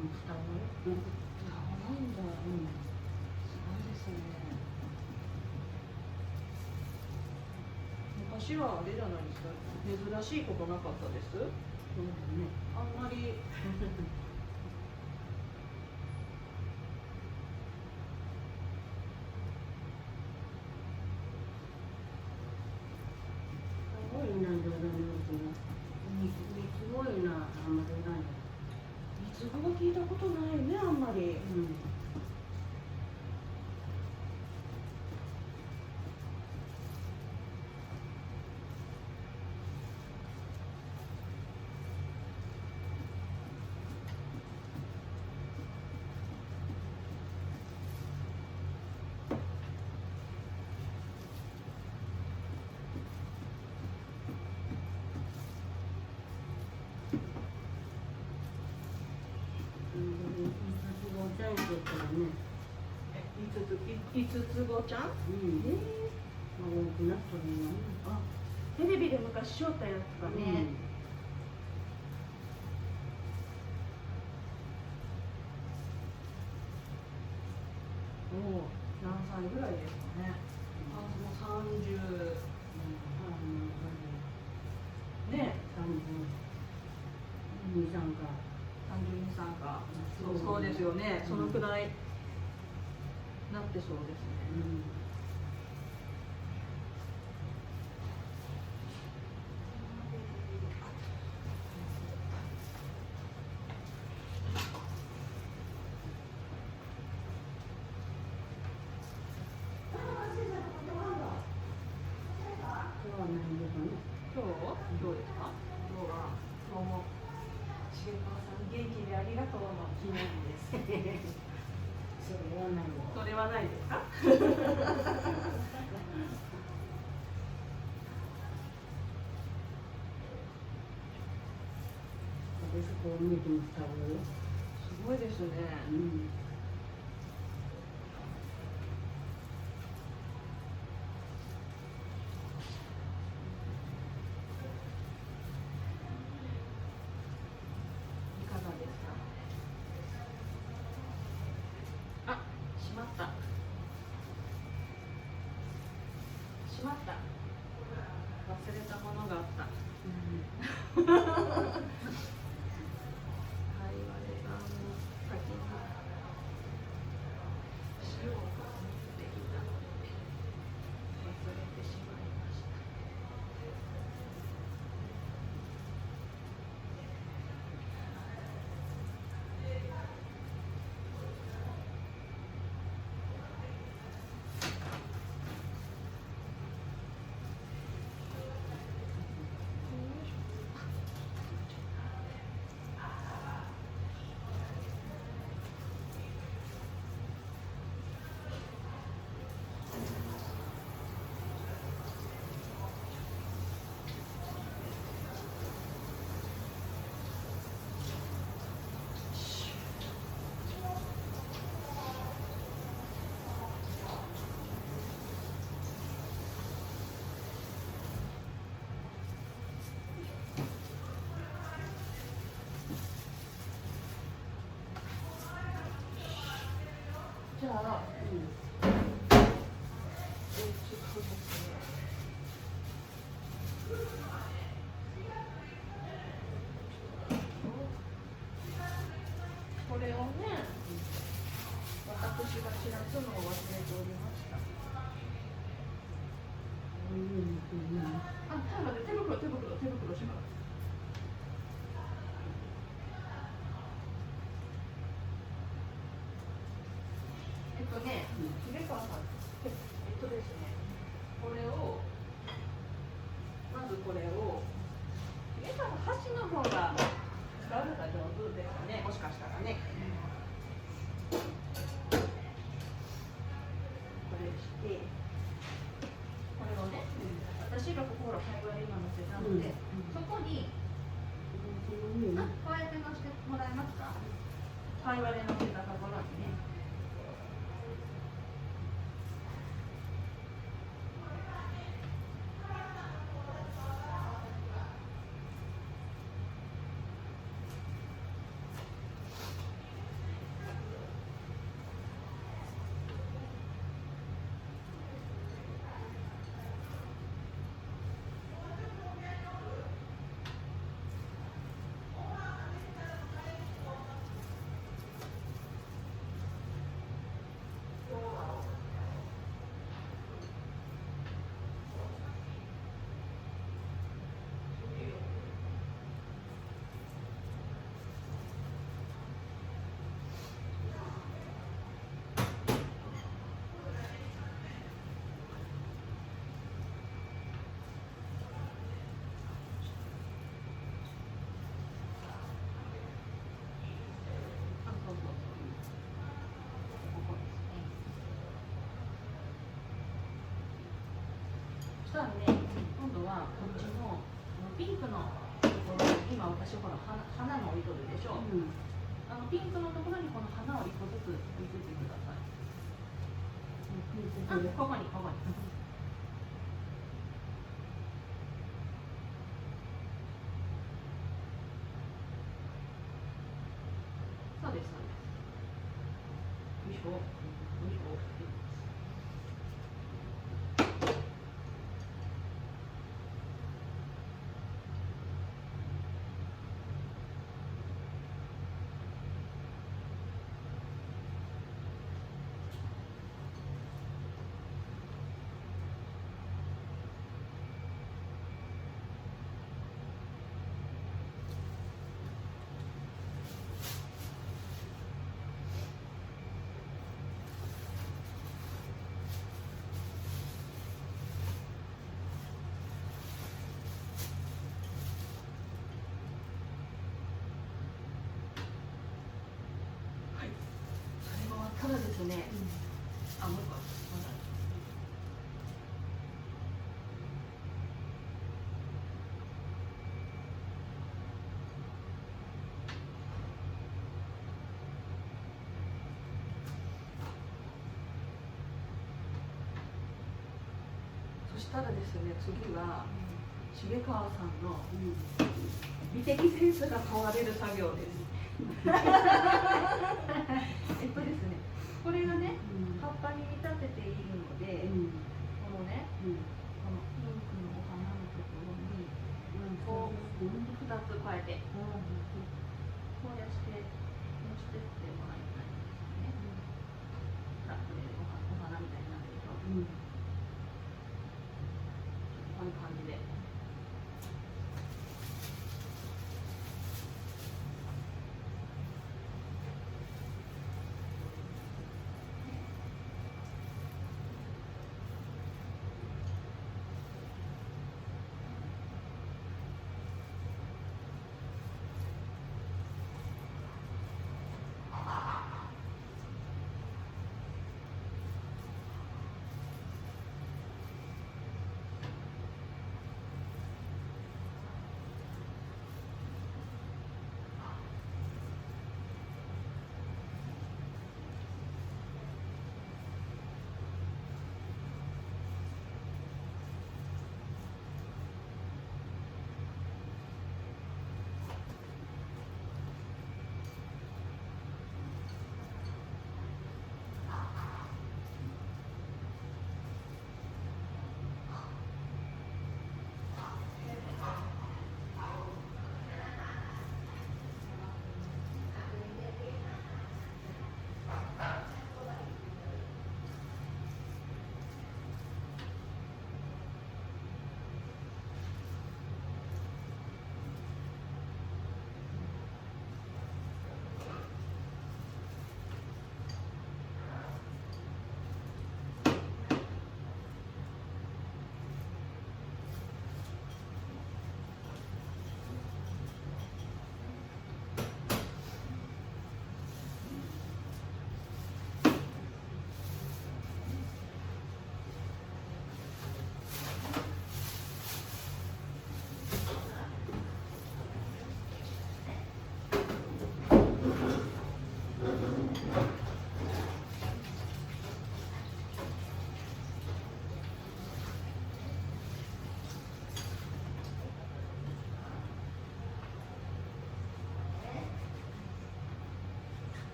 も双子よ。双子なんだ。すごいですね。昔はあれじゃないですか。珍しいことなかったです。そうだね。あんまり。すごいな、冗談のことが。すごいな、あんまりない。三つ子は聞いたことないよね、あんまり。五つ子ちゃん？まあ、多くなっとるよね。あ、テレビで昔しよったやつだね。もう何歳ぐらいですかね。あ、もう30。ね、32、3か。32、3か。そうですよね。そのくらいなってそうですね。今日どうですか？今日も重川さん元気でありがとうの記念日です。それはないよ。それはないですか？こう見ても双子よ。すごいですね。いかがですか？あ、しまった。しまった。忘れたものがあった。じゃあ、これをね、私が知らずのを忘れておりました。あ、ちょっと待って、手袋します。秀川さん、ですね、これを、まずこれを、秀川さん、端の方が使うのが上手ですかね、もしかしたらね。これして、これをね、私がここほら、貝割れ今乗せたので、そこに、こうやって乗せてもらえますか？貝割れ乗せたところにね。間ね、今度はこっちのピンクのところに、今私ほら花の置いとるでしょ、ピンクのところにこの花を1個ずつ置いててください。ここにここに。そうですそうです。よいしょよいしょ。ただですね、あ、もう一個、まだ。そしたらですね、次は重川さんの美的センスが問われる作業です。ですね、これがね、葉っぱに見立てているので、このね、このピンクのお花のところに、こう2つこうやって、こうやって持ちてってもらいたいんですね。これお花みたいになるけど、こういう感じで。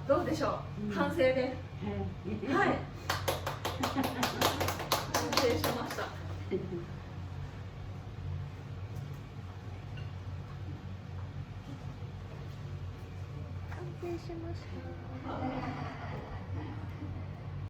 どうでしょう、完成です。はい。完成しました。完成しました。